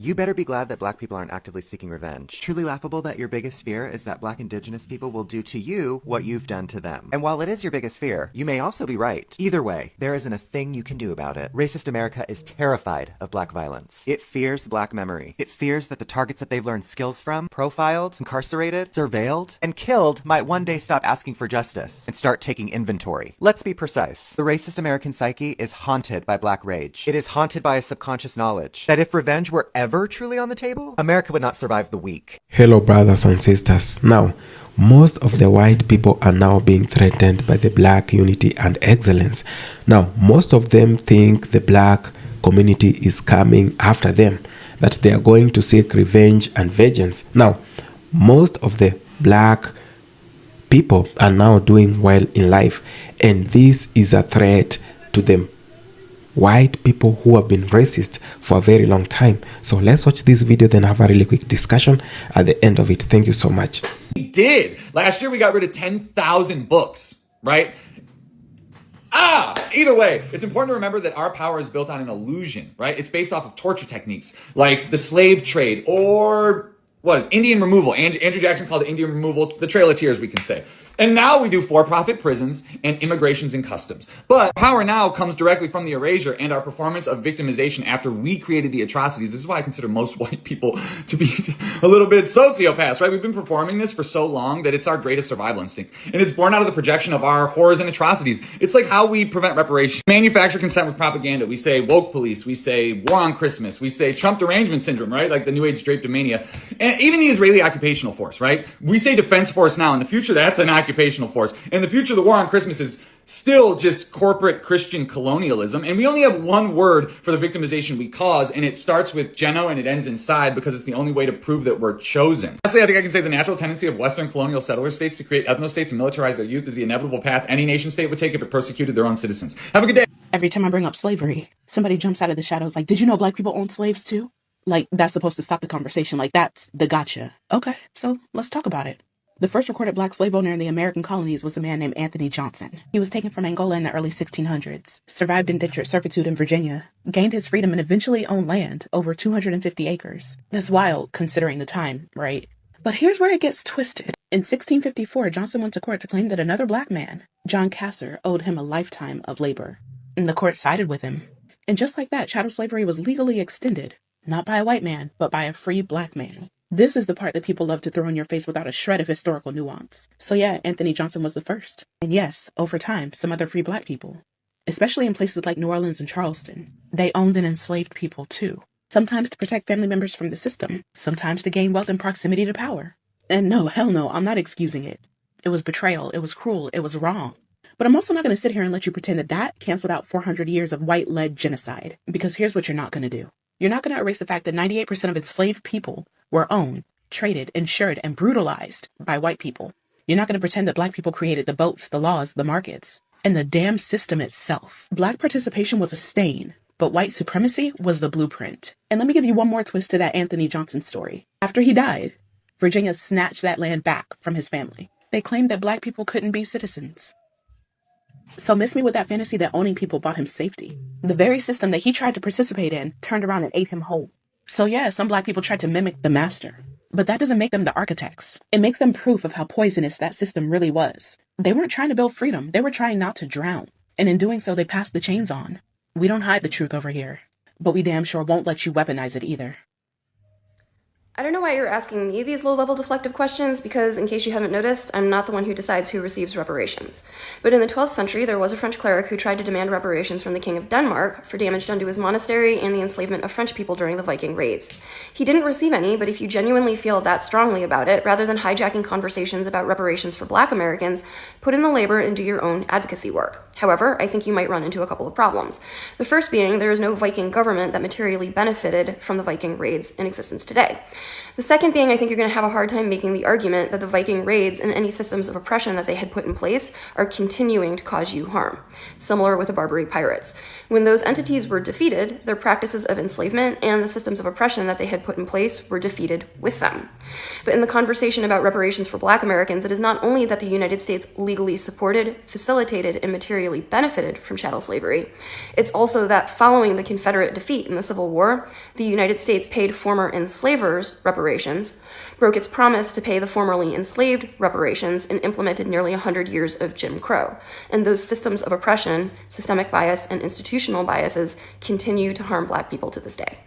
You better be glad that black people aren't actively seeking revenge. Truly laughable that your biggest fear is that black indigenous people will do to you what you've done to them. And while it is your biggest fear, you may also be right. Either way, there isn't a thing you can do about it. Racist America is terrified of black violence. It fears black memory. It fears that the targets that they've learned skills from, profiled, incarcerated, surveilled, and killed might one day stop asking for justice and start taking inventory. Let's be precise. The racist American psyche is haunted by black rage. It is haunted by a subconscious knowledge that if revenge were ever truly on the table, America would not survive the weak. Hello, brothers and sisters. Now, most of the white people are now being threatened by the black unity and excellence. Now, most of them think the black community is coming after them, that they are going to seek revenge and vengeance. Now, most of the black people are now doing well in life, and this is a threat to them white people who have been racist for a very long time. So let's watch this video, then have a really quick discussion at the end of it. Thank you so much. We did. Last year we got rid of 10,000 books, right? Either way, it's important to remember that our power is built on an illusion, right? It's based off of torture techniques like the slave trade or Indian removal. Andrew Jackson called it Indian removal, the Trail of Tears, we can say. And now we do for-profit prisons and immigrations and customs. But power now comes directly from the erasure and our performance of victimization after we created the atrocities. This is why I consider most white people to be a little bit sociopaths, right? We've been performing this for so long that it's our greatest survival instinct. And it's born out of the projection of our horrors and atrocities. It's like how we prevent reparation. Manufacture consent with propaganda. We say woke police. We say war on Christmas. We say Trump derangement syndrome, right? Like the New Age drapetomania. And even the Israeli occupational force, right? We say defense force now. In the future, that's an occupational force. In the future, the war on Christmas is still just corporate Christian colonialism. And we only have one word for the victimization we cause, and it starts with geno and it ends in side because it's the only way to prove that we're chosen. Lastly, I think I can say the natural tendency of Western colonial settler states to create ethno-states and militarize their youth is the inevitable path any nation state would take if it persecuted their own citizens. Have a good day. Every time I bring up slavery, somebody jumps out of the shadows like, did you know black people owned slaves too? Like, that's supposed to stop the conversation. Like, that's the gotcha. Okay, so let's talk about it. The first recorded black slave owner in the American colonies was a man named Anthony Johnson. He was taken from Angola in the early 1600s, survived indentured servitude in Virginia, gained his freedom, and eventually owned land, over 250 acres. That's wild, considering the time, right? But here's where it gets twisted. In 1654, Johnson went to court to claim that another black man, John Casser, owed him a lifetime of labor. And the court sided with him. And just like that, chattel slavery was legally extended. Not by a white man, but by a free black man. This is the part that people love to throw in your face without a shred of historical nuance. So yeah, Anthony Johnson was the first. And yes, over time, some other free black people, especially in places like New Orleans and Charleston, they owned and enslaved people too. Sometimes to protect family members from the system, sometimes to gain wealth and proximity to power. And no, hell no, I'm not excusing it. It was betrayal, it was cruel, it was wrong. But I'm also not going to sit here and let you pretend that that canceled out 400 years of white-led genocide. Because here's what you're not going to do. You're not going to erase the fact that 98% of enslaved people were owned, traded, insured, and brutalized by white people. You're not going to pretend that black people created the boats, the laws, the markets, and the damn system itself. Black participation was a stain, but white supremacy was the blueprint. And let me give you one more twist to that Anthony Johnson story. After he died, Virginia snatched that land back from his family. They claimed that black people couldn't be citizens. So miss me with that fantasy that owning people bought him safety. The very system that he tried to participate in turned around and ate him whole. So yeah, some black people tried to mimic the master, but that doesn't make them the architects. It makes them proof of how poisonous that system really was. They weren't trying to build freedom. They were trying not to drown. And in doing so, they passed the chains on. We don't hide the truth over here, but we damn sure won't let you weaponize it either. I don't know why you're asking me these low-level deflective questions, because in case you haven't noticed, I'm not the one who decides who receives reparations. But in the 12th century, there was a French cleric who tried to demand reparations from the King of Denmark for damage done to his monastery and the enslavement of French people during the Viking raids. He didn't receive any, but if you genuinely feel that strongly about it, rather than hijacking conversations about reparations for Black Americans, put in the labor and do your own advocacy work. However, I think you might run into a couple of problems. The first being, there is no Viking government that materially benefited from the Viking raids in existence today. The second being, I think you're going to have a hard time making the argument that the Viking raids and any systems of oppression that they had put in place are continuing to cause you harm, similar with the Barbary pirates. When those entities were defeated, their practices of enslavement and the systems of oppression that they had put in place were defeated with them. But in the conversation about reparations for Black Americans, it is not only that the United States legally supported, facilitated, and materially materially benefited from chattel slavery. It's also that following the Confederate defeat in the Civil War, the United States paid former enslavers reparations, broke its promise to pay the formerly enslaved reparations, and implemented nearly 100 years of Jim Crow. And those systems of oppression, systemic bias, and institutional biases continue to harm Black people to this day.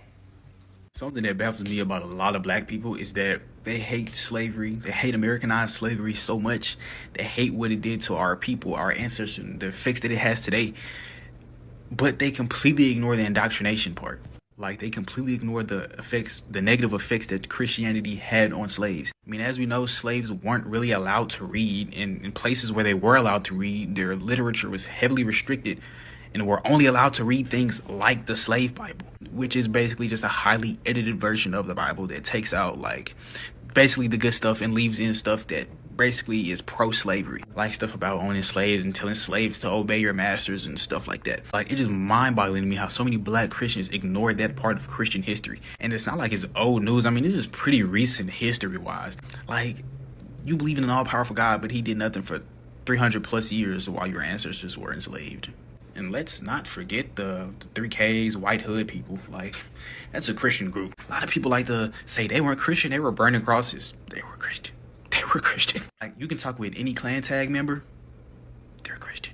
Something that baffles me about a lot of Black people is that they hate slavery. They hate Americanized slavery so much. They hate what it did to our people, our ancestors, and the effects that it has today. But they completely ignore the indoctrination part. Like, they completely ignore the effects, the negative effects that Christianity had on slaves. I mean, as we know, slaves weren't really allowed to read. In places where they were allowed to read, their literature was heavily restricted, and were only allowed to read things like the slave Bible, which is basically just a highly edited version of the Bible that takes out, like, basically the good stuff and leaves in stuff that basically is pro-slavery, like stuff about owning slaves and telling slaves to obey your masters and stuff like that. Like, it's just mind-boggling to me how so many Black Christians ignore that part of Christian history. And it's not like it's old news. I mean, this is pretty recent history-wise. Like, you believe in an all-powerful God, but he did nothing for 300 plus years while your ancestors were enslaved. And let's not forget the 3Ks, white hood people. Like, that's a Christian group. A lot of people like to say they weren't Christian, they were burning crosses. They were Christian. They were Christian. Like, you can talk with any clan tag member, they're Christian.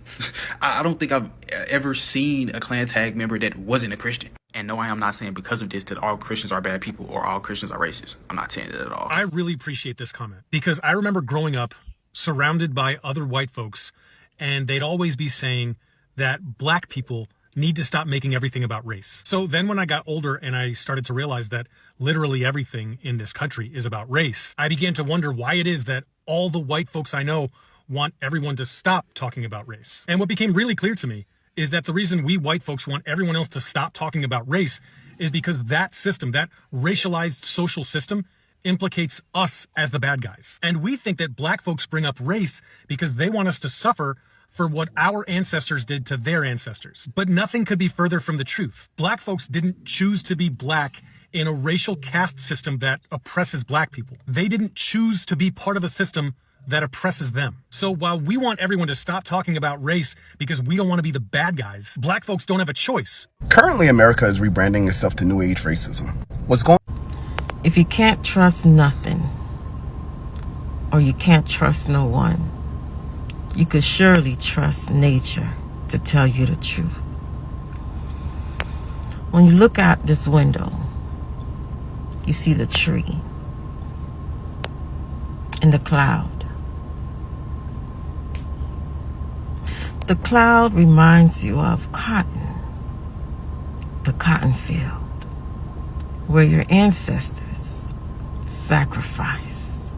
I don't think I've ever seen a clan tag member that wasn't a Christian. And no, I am not saying because of this that all Christians are bad people or all Christians are racist. I'm not saying that at all. I really appreciate this comment because I remember growing up surrounded by other white folks, and they'd always be saying that Black people need to stop making everything about race. So then when I got older and I started to realize that literally everything in this country is about race, I began to wonder why it is that all the white folks I know want everyone to stop talking about race. And what became really clear to me is that the reason we white folks want everyone else to stop talking about race is because that system, that racialized social system, implicates us as the bad guys. And we think that Black folks bring up race because they want us to suffer for what our ancestors did to their ancestors. But nothing could be further from the truth. Black folks didn't choose to be Black in a racial caste system that oppresses Black people. They didn't choose to be part of a system that oppresses them. So while we want everyone to stop talking about race because we don't want to be the bad guys, Black folks don't have a choice. Currently, America is rebranding itself to New Age racism. What's going on? If you can't trust nothing, or you can't trust no one, you could surely trust nature to tell you the truth. When you look out this window, you see the tree and the cloud. The cloud reminds you of cotton, the cotton field, where your ancestors sacrificed.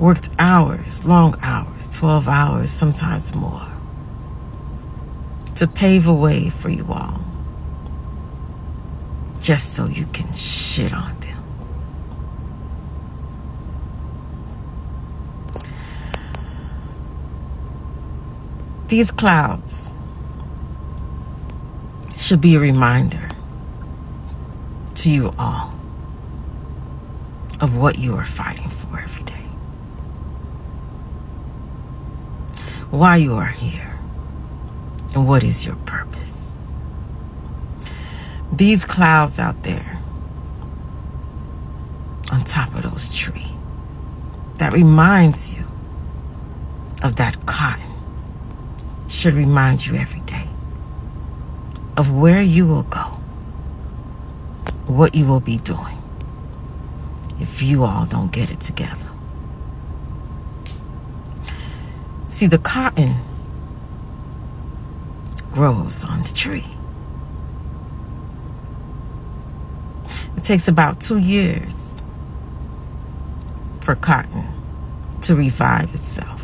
Worked hours, long hours, 12 hours, sometimes more, to pave a way for you all, just so you can shit on them. These clouds should be a reminder to you all of what you are fighting for every day. Why you are here, and what is your purpose. These clouds out there on top of those trees, that reminds you of that cotton, should remind you every day of where you will go, what you will be doing if you all don't get it together. See, the cotton grows on the tree. It takes about 2 years for cotton to revive itself.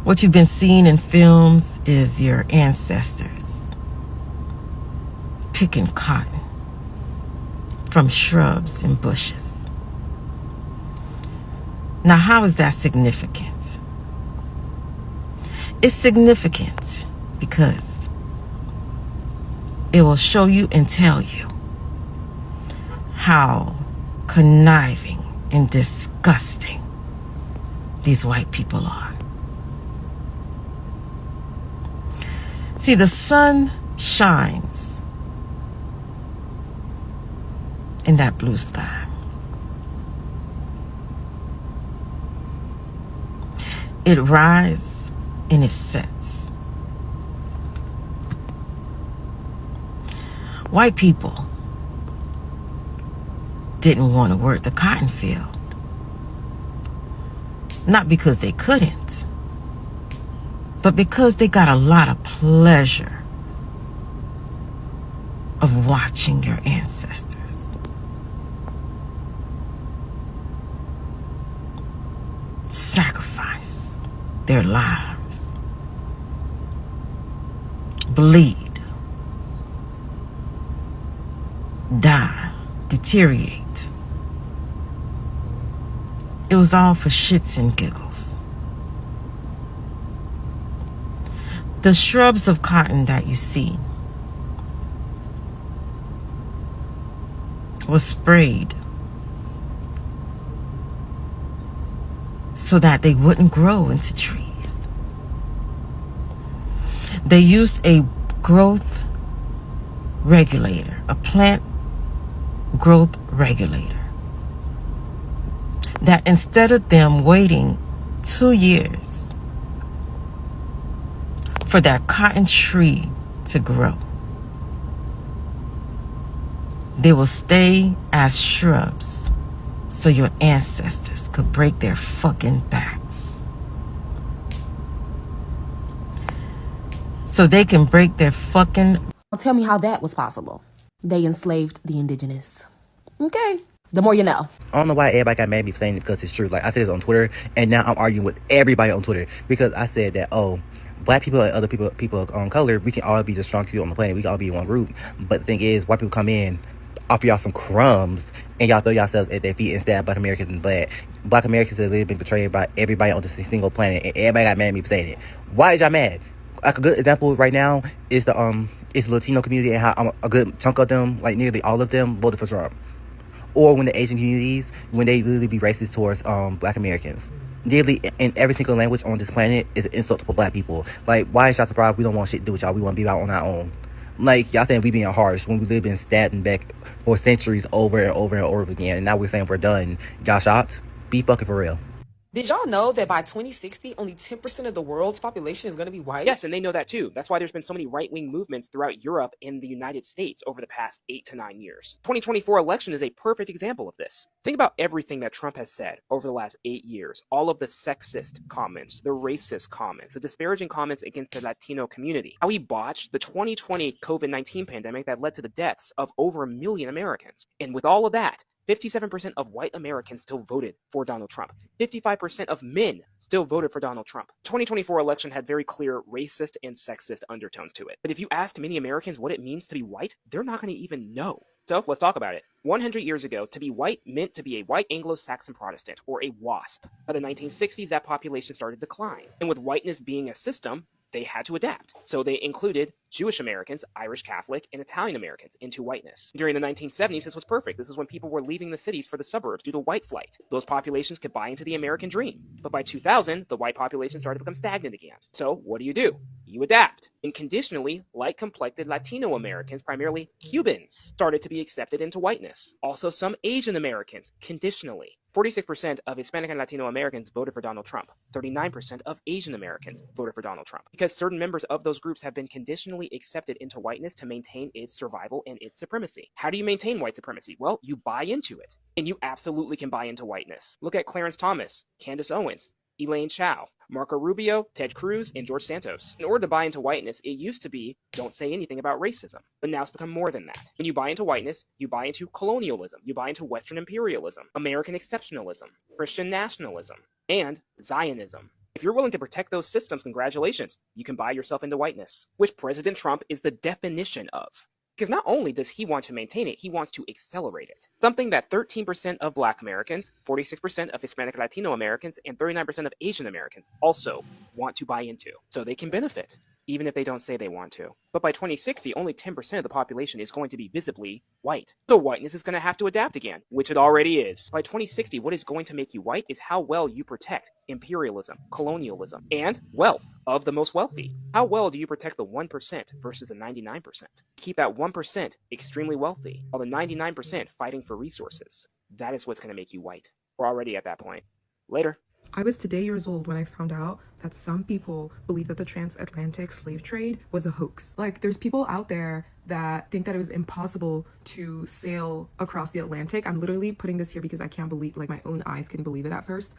What you've been seeing in films is your ancestors picking cotton from shrubs and bushes. Now, how is that significant? It's significant because it will show you and tell you how conniving and disgusting these white people are. See, the sun shines in that blue sky. It rises and it sets. White people didn't want to work the cotton field. Not because they couldn't, but because they got a lot of pleasure of watching your ancestors sacrifice their lives, bleed, die, deteriorate. It was all for shits and giggles. The shrubs of cotton that you see was sprayed so that they wouldn't grow into trees. They used a growth regulator, a plant growth regulator, that instead of them waiting 2 years for that cotton tree to grow, they will stay as shrubs so your ancestors could break their fucking backs. So they can break their fucking... Tell me how that was possible. They enslaved the indigenous. Okay. The more you know. I don't know why everybody got mad at me for saying it, because it's true. Like, I said it on Twitter, and now I'm arguing with everybody on Twitter because I said that, oh, black people and other people of color, we can all be the strong people on the planet. We can all be in one group. But the thing is, white people come in, offer y'all some crumbs, and y'all throw yourselves at their feet and stab black Americans in the blood. Black Americans have been betrayed by everybody on this single planet, and everybody got mad at me for saying it. Why is y'all mad? Like, a good example right now is the Latino community, and how a good chunk of them, like nearly all of them, voted for Trump. Or when the Asian communities, when they literally be racist towards black Americans. Nearly in every single language on this planet is an insult to black people. Like, why is y'all surprised we don't want shit to do with y'all? We want to be out on our own. Like, y'all saying we being harsh when we live been stabbed back for centuries over and over and over again, and now we're saying we're done. Y'all shocked? Be fucking for real. Did y'all know that by 2060, only 10% of the world's population is going to be white? Yes, and they know that too. That's why there's been so many right-wing movements throughout Europe and the United States over the past 8 to 9 years. 2024 election is a perfect example of this. Think about everything that Trump has said over the last 8 years. All of the sexist comments, the racist comments, the disparaging comments against the Latino community. How he botched the 2020 COVID-19 pandemic that led to the deaths of over 1 million Americans. And with all of that, 57% of white Americans still voted for Donald Trump. 55% of men still voted for Donald Trump. 2024 election had very clear racist and sexist undertones to it. But if you ask many Americans what it means to be white, they're not going to even know. So let's talk about it. 100 years ago, to be white meant to be a white Anglo-Saxon Protestant, or a WASP. By the 1960s, that population started to decline. And with whiteness being a system, they had to adapt. So they included Jewish Americans, Irish Catholic, and Italian Americans into whiteness. During the 1970s, this was perfect. This is when people were leaving the cities for the suburbs due to white flight. Those populations could buy into the American dream. But by 2000, the white population started to become stagnant again. So what do? You adapt. And conditionally, light-complected Latino Americans, primarily Cubans, started to be accepted into whiteness. Also some Asian Americans, conditionally. 46% of Hispanic and Latino Americans voted for Donald Trump. 39% of Asian Americans voted for Donald Trump. Because certain members of those groups have been conditionally accepted into whiteness to maintain its survival and its supremacy. How do you maintain white supremacy? Well, you buy into it. And you absolutely can buy into whiteness. Look at Clarence Thomas, Candace Owens, Elaine Chao, Marco Rubio, Ted Cruz, and George Santos. In order to buy into whiteness, it used to be, don't say anything about racism. But now it's become more than that. When you buy into whiteness, you buy into colonialism, you buy into Western imperialism, American exceptionalism, Christian nationalism, and Zionism. If you're willing to protect those systems, congratulations, you can buy yourself into whiteness, which President Trump is the definition of. Because not only does he want to maintain it, he wants to accelerate it. Something that 13% of Black Americans, 46% of Hispanic and Latino Americans, and 39% of Asian Americans also want to buy into, so they can benefit. even if they don't say they want to. But by 2060, only 10% of the population is going to be visibly white. So whiteness is going to have to adapt again, which it already is. By 2060, what is going to make you white is how well you protect imperialism, colonialism, and wealth of the most wealthy. How well do you protect the 1% versus the 99%? Keep that 1% extremely wealthy, while the 99% fighting for resources. That is what's going to make you white. We're already at that point. Later. I was today years old when I found out that some people believe that the transatlantic slave trade was a hoax. Like, there's people out there that think that it was impossible to sail across the Atlantic. I'm literally putting this here because I can't believe, like, my own eyes couldn't believe it at first.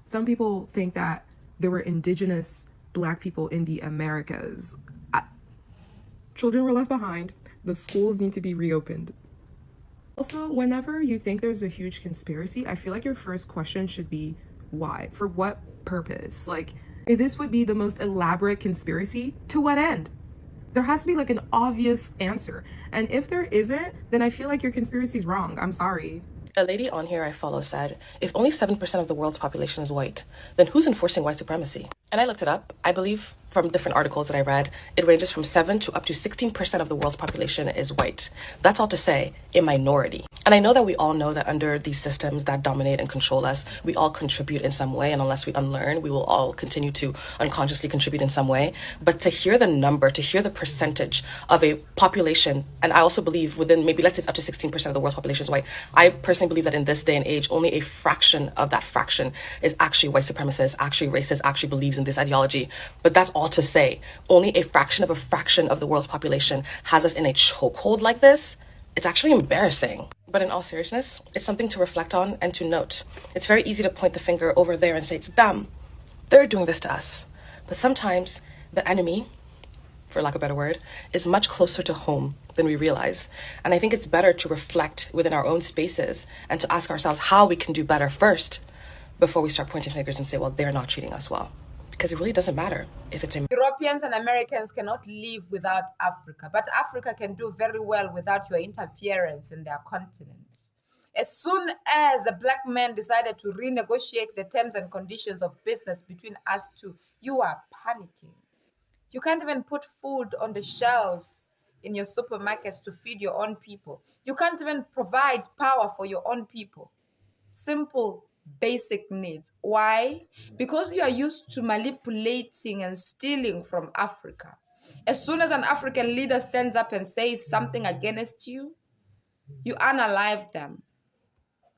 Some people think that there were indigenous Black people in the Americas. Children were left behind. The schools need to be reopened. Also, whenever you think there's a huge conspiracy, I feel like your first question should be, why? For what purpose? Like, if this would be the most elaborate conspiracy, to what end? There has to be like an obvious answer. And if there isn't, then I feel like your conspiracy is wrong. I'm sorry. A lady on here I follow said, if only 7% of the world's population is white, then who's enforcing white supremacy? And I looked it up. I believe from different articles that I read, it ranges from 7 to up to 16% of the world's population is white. That's all to say, a minority. And I know that we all know that under these systems that dominate and control us, we all contribute in some way. And unless we unlearn, we will all continue to unconsciously contribute in some way. But to hear the number, to hear the percentage of a population, and I also believe within maybe, let's say it's up to 16% of the world's population is white. I personally believe that in this day and age, only a fraction of that fraction is actually white supremacist, actually racist, actually believes in this ideology. But that's all to say, only a fraction of the world's population has us in a chokehold like this. It's actually embarrassing. But in all seriousness, it's something to reflect on and to note. It's very easy to point the finger over there and say it's them. They're doing this to us. But sometimes the enemy, for lack of a better word, is much closer to home than we realize. And I think it's better to reflect within our own spaces and to ask ourselves how we can do better first before we start pointing fingers and say, well, they're not treating us well. Because it really doesn't matter if it's Europeans and Americans cannot live without Africa, but Africa can do very well without your interference in their continent. As soon as a Black man decided to renegotiate the terms and conditions of business between us two, you are panicking. You can't even put food on the shelves in your supermarkets to feed your own people. You can't even provide power for your own people. Simple basic needs. Why? Because you are used to manipulating and stealing from Africa. As soon as an African leader stands up and says something against you, you unalive them.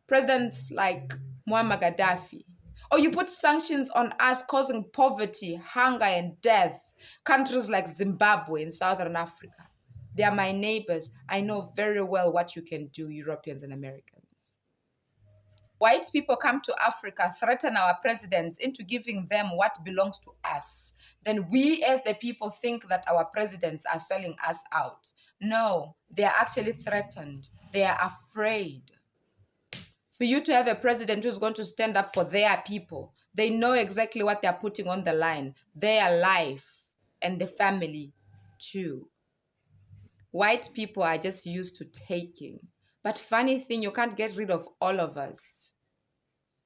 Presidents like Muammar Gaddafi. Or you put sanctions on us causing poverty, hunger, and death. Countries like Zimbabwe in Southern Africa. They are my neighbors. I know very well what you can do, Europeans and Americans. White people come to Africa, threaten our presidents into giving them what belongs to us. Then we as the people think that our presidents are selling us out. No, they are actually threatened. They are afraid. For you to have a president who's going to stand up for their people, they know exactly what they're putting on the line. Their life and the family too. White people are just used to taking. But funny thing, you can't get rid of all of us.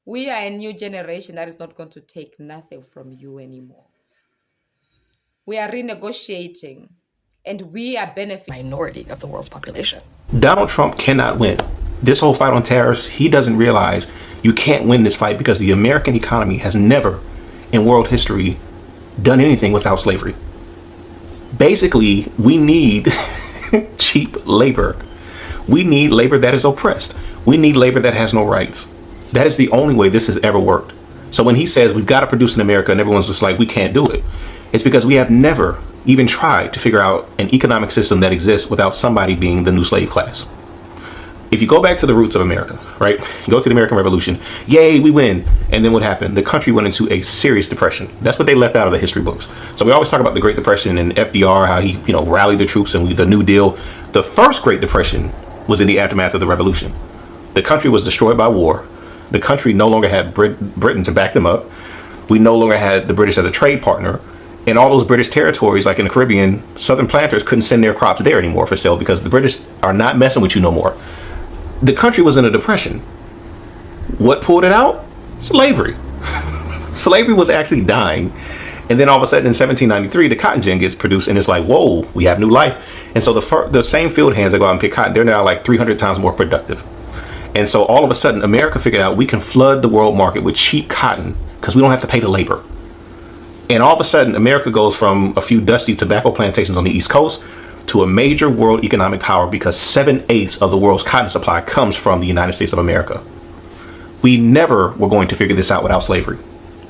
We are a new generation that is not going to take nothing from you anymore. We are renegotiating, and we are benefiting. Minority of the world's population. Donald Trump cannot win. This whole fight on tariffs, he doesn't realize you can't win this fight because the American economy has never in world history done anything without slavery. Basically, we need cheap labor. We need labor that is oppressed. We need labor that has no rights. That is the only way this has ever worked. So when he says we've got to produce in America and everyone's just like, we can't do it, it's because we have never even tried to figure out an economic system that exists without somebody being the new slave class. If you go back to the roots of America, right? You go to the American Revolution, yay, we win. And then what happened? The country went into a serious depression. That's what they left out of the history books. So we always talk about the Great Depression and FDR, how he, rallied the troops and the New Deal. The first Great Depression was in the aftermath of the Revolution. The country was destroyed by war. The country no longer had Britain to back them up. We no longer had the British as a trade partner. And all those British territories, like in the Caribbean, Southern planters couldn't send their crops there anymore for sale because the British are not messing with you no more. The country was in a depression. What pulled it out? Slavery. Slavery was actually dying. And then all of a sudden in 1793, the cotton gin gets produced, and it's like, whoa, we have new life. And so the same field hands that go out and pick cotton, they're now like 300 times more productive. And so all of a sudden, America figured out we can flood the world market with cheap cotton because we don't have to pay the labor. And all of a sudden, America goes from a few dusty tobacco plantations on the East Coast to a major world economic power because 7/8 of the world's cotton supply comes from the United States of America. We never were going to figure this out without slavery.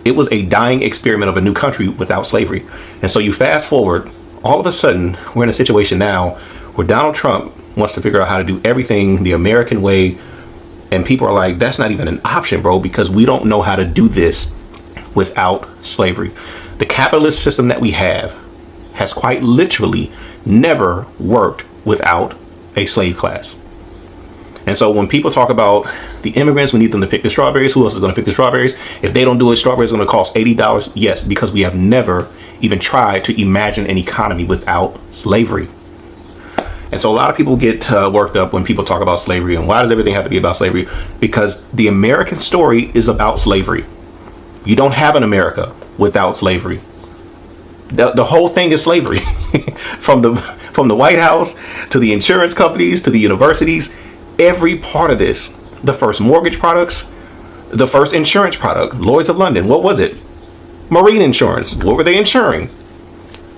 It was a dying experiment of a new country without slavery. And so you fast forward, all of a sudden, we're in a situation now where Donald Trump wants to figure out how to do everything the American way. And people are like, that's not even an option, bro, because we don't know how to do this without slavery. The capitalist system that we have has quite literally never worked without a slave class. And so when people talk about the immigrants, we need them to pick the strawberries. Who else is going to pick the strawberries? If they don't do it, strawberries are going to cost $80. Yes, because we have never even tried to imagine an economy without slavery. And so a lot of people get worked up when people talk about slavery. And why does everything have to be about slavery? Because the American story is about slavery. You don't have an America without slavery. The whole thing is slavery. from the White House to the insurance companies to the universities, every part of this, the first mortgage products, the first insurance product, Lloyd's of London, what was it? Marine insurance. What were they insuring?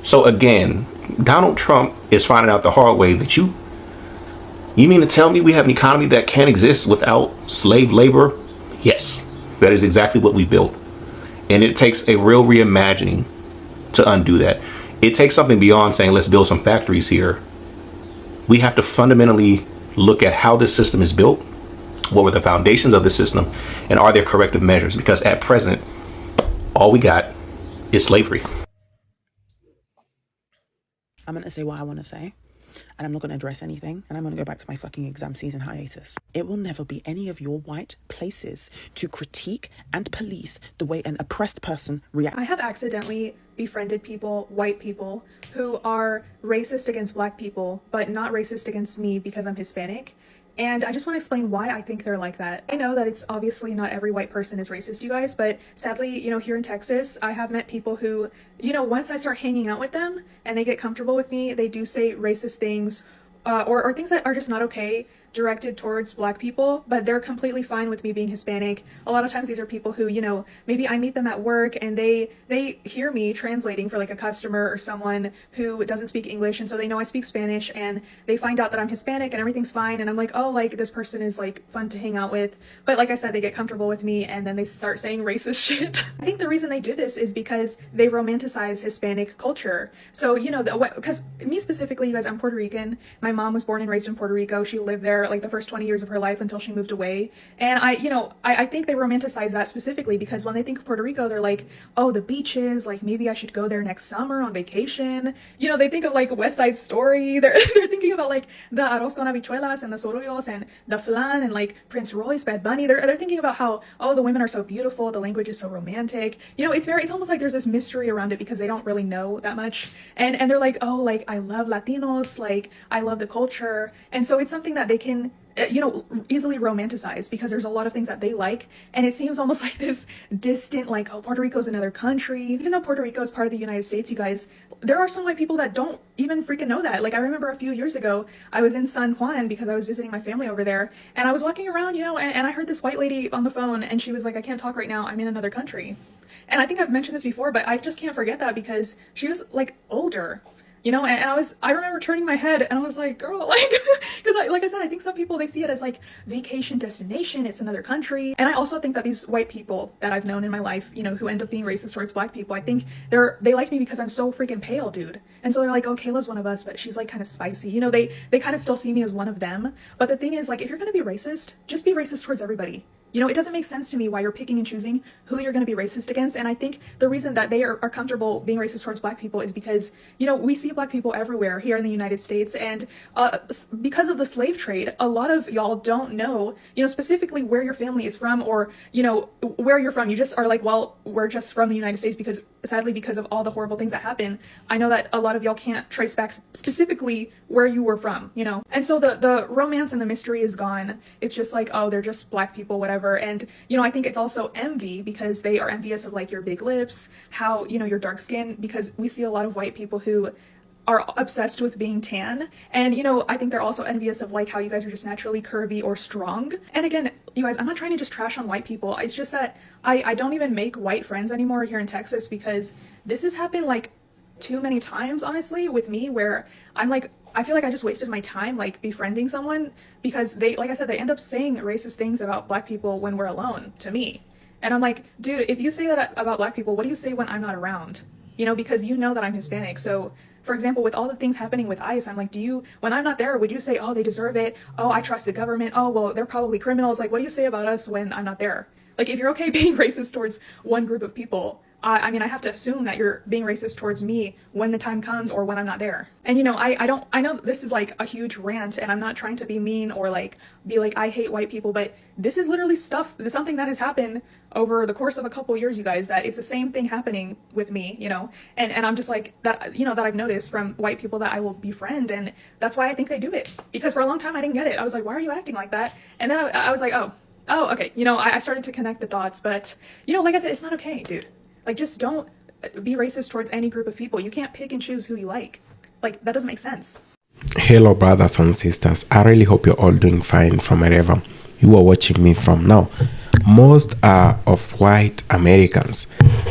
So again, Donald Trump is finding out the hard way that you mean to tell me we have an economy that can't exist without slave labor? Yes, that is exactly what we built. And it takes a real reimagining to undo that. It takes something beyond saying, let's build some factories here. We have to fundamentally look at how this system is built, what were the foundations of the system, and are there corrective measures? Because at present, all we got is slavery. I'm going to say what I want to say, and I'm not going to address anything, and I'm going to go back to my fucking exam season hiatus. It will never be any of your white places to critique and police the way an oppressed person reacts. I have accidentally befriended people, white people, who are racist against black people, but not racist against me because I'm Hispanic. And I just want to explain why I think they're like that. I know that it's obviously not every white person is racist, you guys, but sadly, here in Texas, I have met people who, once I start hanging out with them and they get comfortable with me, they do say racist things or things that are just not okay directed towards black people, but they're completely fine with me being Hispanic. A lot of times these are people who, maybe I meet them at work and they hear me translating for like a customer or someone who doesn't speak English, and so they know I speak Spanish, and they find out that I'm Hispanic and everything's fine, and I'm like, oh, like this person is like fun to hang out with. But like I said, they get comfortable with me and then they start saying racist shit. I think the reason they do this is because they romanticize Hispanic culture. So, because me specifically, you guys, I'm Puerto Rican. My mom was born and raised in Puerto Rico. She lived there like the first 20 years of her life until she moved away. And I think they romanticize that specifically because when they think of Puerto Rico, they're like, oh, the beaches, like maybe I should go there next summer on vacation. They think of like West Side Story. They're thinking about like the arroz con habichuelas and the sorullos and the flan and like Prince Royce, Bad Bunny. They're thinking about how, oh, the women are so beautiful, the language is so romantic. It's almost like there's this mystery around it because they don't really know that much. And they're like, oh, like I love Latinos, like I love the culture. And so it's something that they can easily romanticize because there's a lot of things that they like, and it seems almost like this distant, like, oh, Puerto Rico's another country. Even though Puerto Rico is part of the United States, you guys, there are some white people that don't even freaking know that. Like, I remember a few years ago, I was in San Juan because I was visiting my family over there, and I was walking around, and I heard this white lady on the phone, and she was like, I can't talk right now, I'm in another country. And I think I've mentioned this before, but I just can't forget that because she was like older. And I remember turning my head and I was like, girl, like, because like I said, I think some people, they see it as like vacation destination, it's another country. And I also think that these white people that I've known in my life, who end up being racist towards black people, I think they like me because I'm so freaking pale, dude. And so they're like, oh, Kayla's one of us, but she's like kind of spicy. They kind of still see me as one of them. But the thing is, like, if you're going to be racist, just be racist towards everybody. It doesn't make sense to me why you're picking and choosing who you're going to be racist against. And I think the reason that they are comfortable being racist towards black people is because, we see black people everywhere here in the United States. And because of the slave trade, a lot of y'all don't know, specifically where your family is from or, where you're from. You just are like, well, we're just from the United States because sadly, because of all the horrible things that happen, I know that a lot of y'all can't trace back specifically where you were from, And so the romance and the mystery is gone. It's just like, oh, they're just black people, whatever. whatever. And, I think it's also envy, because they are envious of like your big lips, how, your dark skin, because we see a lot of white people who are obsessed with being tan. And, I think they're also envious of like how you guys are just naturally curvy or strong. And again, you guys, I'm not trying to just trash on white people. It's just that I don't even make white friends anymore here in Texas, because this has happened like too many times, honestly, with me, where I'm like, I feel like I just wasted my time like befriending someone, because they, like I said, they end up saying racist things about black people when we're alone to me. And I'm like, dude, if you say that about black people, what do you say when I'm not around? Because you know that I'm Hispanic. So for example, with all the things happening with ICE, I'm like, when I'm not there, would you say, oh, they deserve it? Oh, I trust the government. Oh, well, they're probably criminals. Like, what do you say about us when I'm not there? Like, if you're okay being racist towards one group of people, I mean, I have to assume that you're being racist towards me when the time comes or when I'm not there. And, I know this is like a huge rant, and I'm not trying to be mean or like be like, I hate white people, but this is literally something that has happened over the course of a couple years, you guys, that it's the same thing happening with me, and I'm just like that, that I've noticed from white people that I will befriend. And that's why I think they do it, because for a long time I didn't get it. I was like, why are you acting like that? And then I was like, oh, okay. I started to connect the dots, but like I said, it's not okay, dude. Like, just don't be racist towards any group of people. You can't pick and choose who you like. Like, that doesn't make sense. Hello, brothers and sisters. I really hope you're all doing fine from wherever you are watching me from now. Most of white Americans,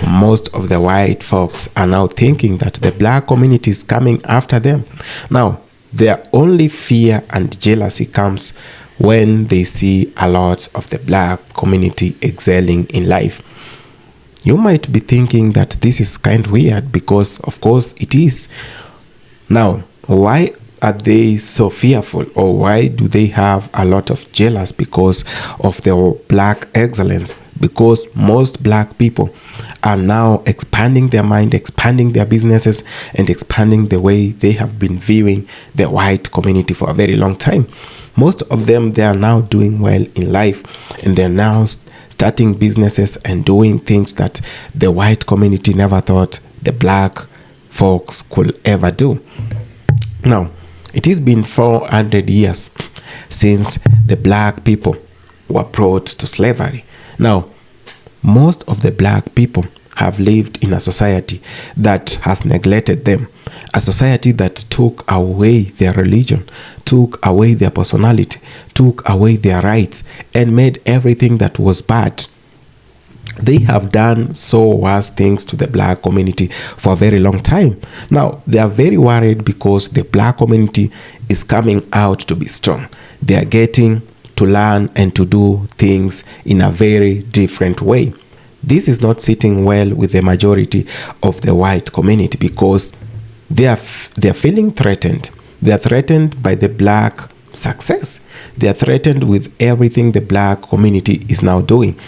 most of the white folks are now thinking that the black community is coming after them. Now, their only fear and jealousy comes when they see a lot of the black community excelling in life. You might be thinking that this is kind of weird, because of course it is. Now, why are they so fearful, or why do they have a lot of jealous because of their black excellence? Because most black people are now expanding their mind, expanding their businesses, and expanding the way they have been viewing the white community for a very long time. Most of them, they are now doing well in life, and they're now starting businesses and doing things that the white community never thought the black folks could ever do. Now, it has been 400 years since the black people were brought to slavery. Now, most of the black people have lived in a society that has neglected them, a society that took away their religion, took away their personality, took away their rights, and made everything that was bad. They have done so worse things to the black community for a very long time. Now, they are very worried because the black community is coming out to be strong. They are getting to learn and to do things in a very different way. This is not sitting well with the majority of the white community, because they are feeling threatened. They are threatened by the black success. They are threatened with everything the black community is now doing.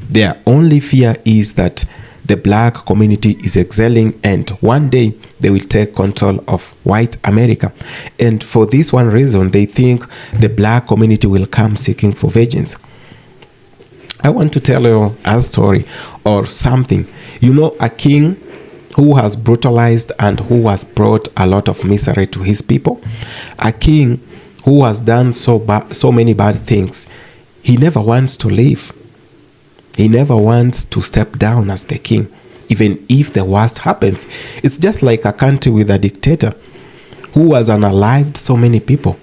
Their only fear is that the black community is excelling, and one day they will take control of white America. And for this one reason, they think the black community will come seeking for vengeance. I want to tell you a story or something. A king who has brutalized and who has brought a lot of misery to his people. A king who has done so many bad things. He never wants to leave. He never wants to step down as the king, even if the worst happens. It's just like a country with a dictator who has unalived so many people,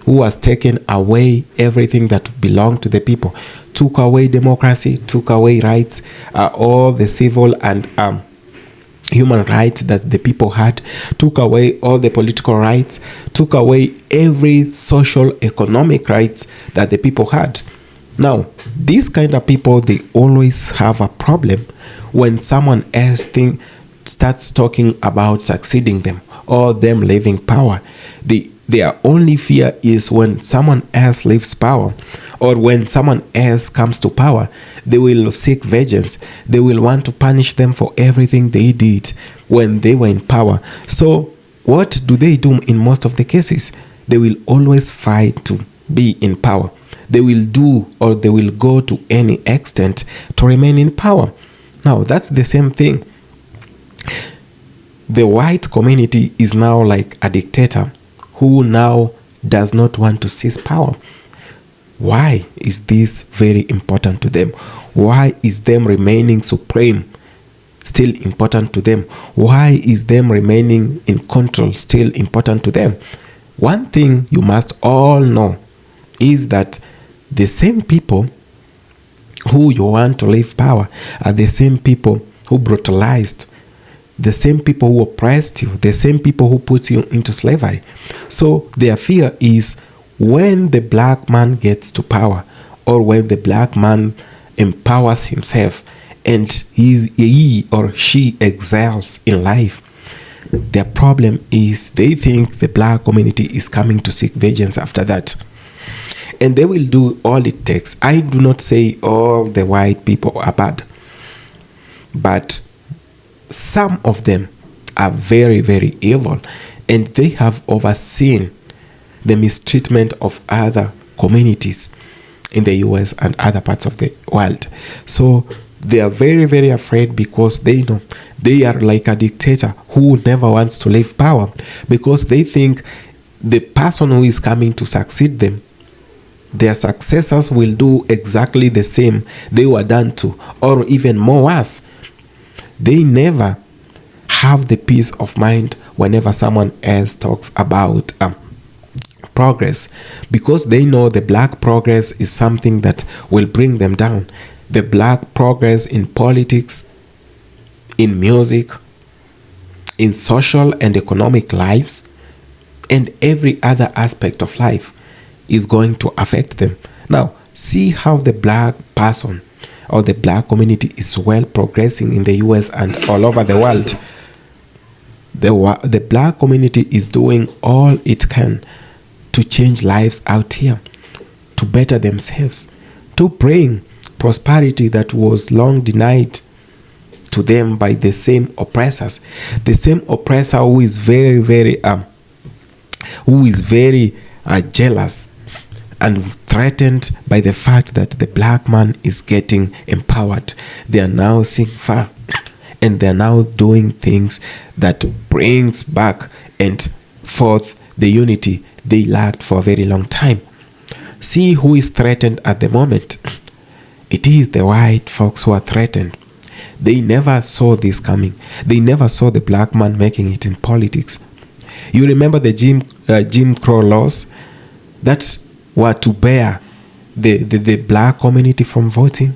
who has taken away everything that belonged to the people, took away democracy, took away rights, all the civil and human rights that the people had, took away all the political rights, took away every social economic rights that the people had. Now, these kind of people, they always have a problem when someone else starts talking about succeeding them or them leaving power. Their only fear is when someone else leaves power, or when someone else comes to power, they will seek vengeance. They will want to punish them for everything they did when they were in power. So what do they do in most of the cases? They will always fight to be in power. They will do, or they will go to any extent to remain in power. Now, that's the same thing. The white community is now like a dictator who now does not want to seize power. Why is this very important to them? Why is them remaining supreme still important to them? Why is them remaining in control still important to them? One thing you must all know is that the same people who you want to leave power are the same people who brutalized, the same people who oppressed you, the same people who put you into slavery. So their fear is when the black man gets to power, or when the black man empowers himself and he or she excels in life, their problem is they think the black community is coming to seek vengeance after that. And they will do all it takes. I do not say all the white people are bad, but some of them are very, very evil, and they have overseen the mistreatment of other communities in the US and other parts of the world. So they are very, very afraid because they know they are like a dictator who never wants to leave power, because they think the person who is coming to succeed them, their successors will do exactly the same they were done to, or even more worse. They never have the peace of mind whenever someone else talks about progress, because they know the black progress is something that will bring them down. The black progress in politics, in music, in social and economic lives, and every other aspect of life is going to affect them. Now, see how the black person or the black community is well progressing in the US and all over the world. The black community is doing all it can to change lives out here, to better themselves, to bring prosperity that was long denied to them by the same oppressors. The same oppressor who is very, very jealous and threatened by the fact that the black man is getting empowered. They are now seeing far, and they are now doing things that brings back and forth the unity they lacked for a very long time. See who is threatened at the moment. It is the white folks who are threatened. They never saw this coming. They never saw the black man making it in politics. You remember the Jim Crow laws that were to bear the black community from voting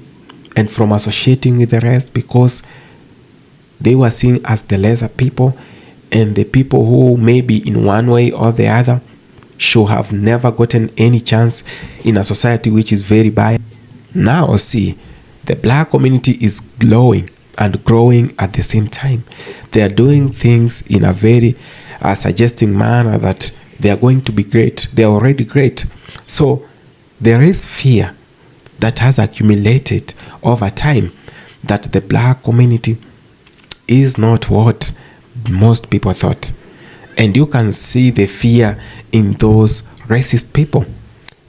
and from associating with the rest, because they were seen as the lesser people, and the people who maybe in one way or the other should have never gotten any chance in a society which is very biased. Now see, the black community is glowing and growing at the same time. They are doing things in a very suggesting manner that they are going to be great. They are already great. So there is fear that has accumulated over time that the black community is not what most people thought. And you can see the fear in those racist people,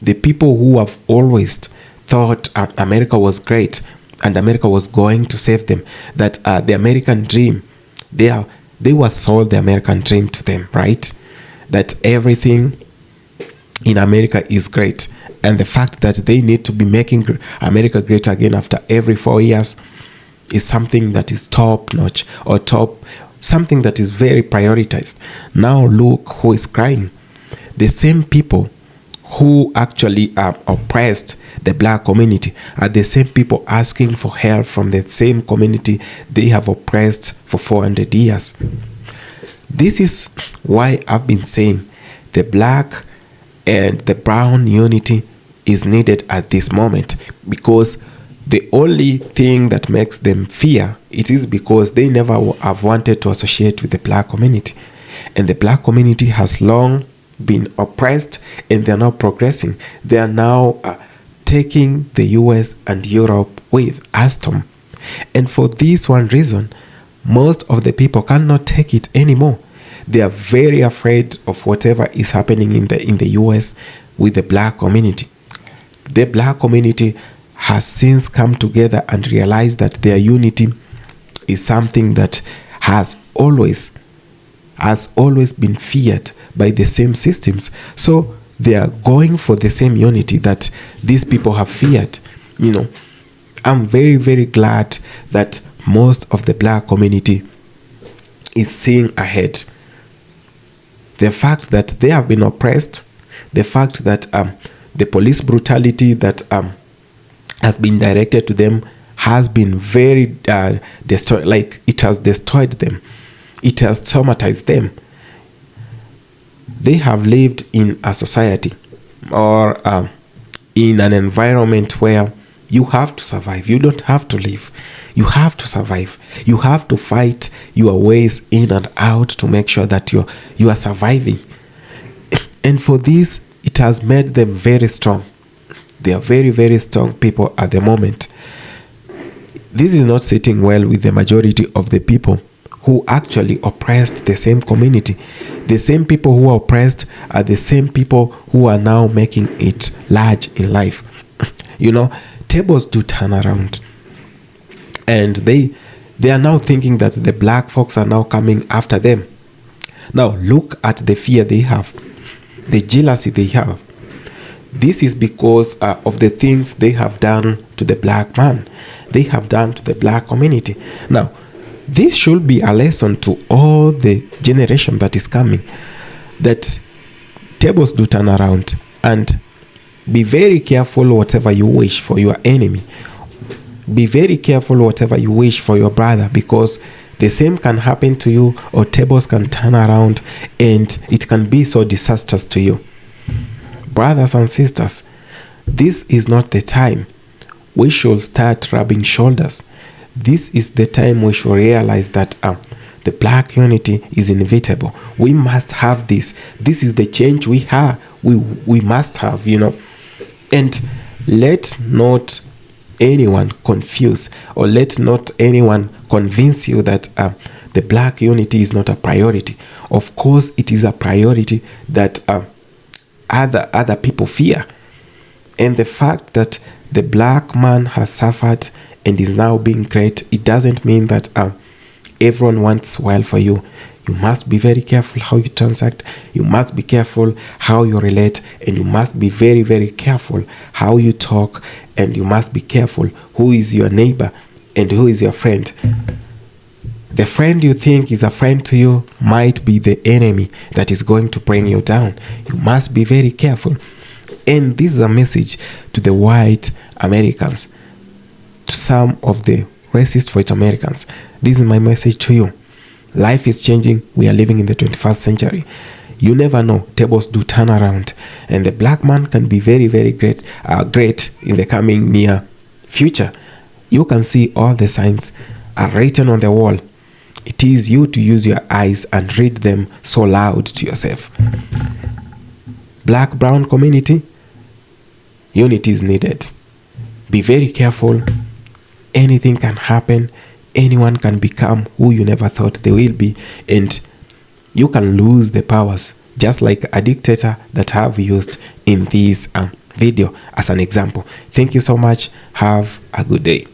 the people who have always thought America was great and America was going to save them, that the American dream, they were sold the American dream to them, right? That everything in America is great, and the fact that they need to be making America great again after every 4 years is something that is top notch, or something that is very prioritized. Now look who is crying. The same people who actually oppressed the black community are the same people asking for help from the same community they have oppressed for 400 years. This is why I've been saying the black and the brown unity is needed at this moment, because the only thing that makes them fear it is because they never have wanted to associate with the black community, and the black community has long been oppressed, and they're not progressing. They are now taking the US and Europe with Aston, and for this one reason most of the people cannot take it anymore. They are very afraid of whatever is happening in the US with the black community. The black community has since come together and realized that their unity is something that has always been feared by the same systems. So they are going for the same unity that these people have feared. You know, I'm very, very glad that most of the black community is seeing ahead. The fact that they have been oppressed, the fact that the police brutality that has been directed to them has been very like it has destroyed them. It has traumatized them. They have lived in a society or in an environment where you have to survive. You don't have to live. You have to survive. You have to fight your ways in and out to make sure that you are surviving. And for this, it has made them very strong. They are very, very strong people at the moment. This is not sitting well with the majority of the people who actually oppressed the same community. The same people who are oppressed are the same people who are now making it large in life. You know, tables do turn around. And they are now thinking that the black folks are now coming after them. Now, look at the fear they have, the jealousy they have. This is because of the things they have done to the black man. They have done to the black community. Now, this should be a lesson to all the generation that is coming, that tables do turn around, and be very careful whatever you wish for your enemy. Be very careful whatever you wish for your brother, because the same can happen to you, or tables can turn around and it can be so disastrous to you. Brothers and sisters, this is not the time we should start rubbing shoulders. This is the time we should realize that the black unity is inevitable. We must have this. This is the change we have. We must have, you know. And let not anyone confuse, or let not anyone convince you that the black unity is not a priority. Of course, it is a priority that other people fear. And the fact that the black man has suffered and is now being great, it doesn't mean that everyone wants well for you. You must be very careful how you transact. You must be careful how you relate, and you must be very, very careful how you talk, and you must be careful who is your neighbor and who is your friend. The friend you think is a friend to you might be the enemy that is going to bring you down. You must be very careful. And this is a message to the white Americans, to some of the racist white Americans. This is my message to you. Life is changing. We are living in the 21st century. You never know. Tables do turn around. And the black man can be very, very great in the coming near future. You can see all the signs are written on the wall. It is you to use your eyes and read them so loud to yourself. Black, brown community, unity is needed. Be very careful. Anything can happen. Anyone can become who you never thought they will be, and you can lose the powers, just like a dictator that I have used in this video as an example. Thank you so much. Have a good day.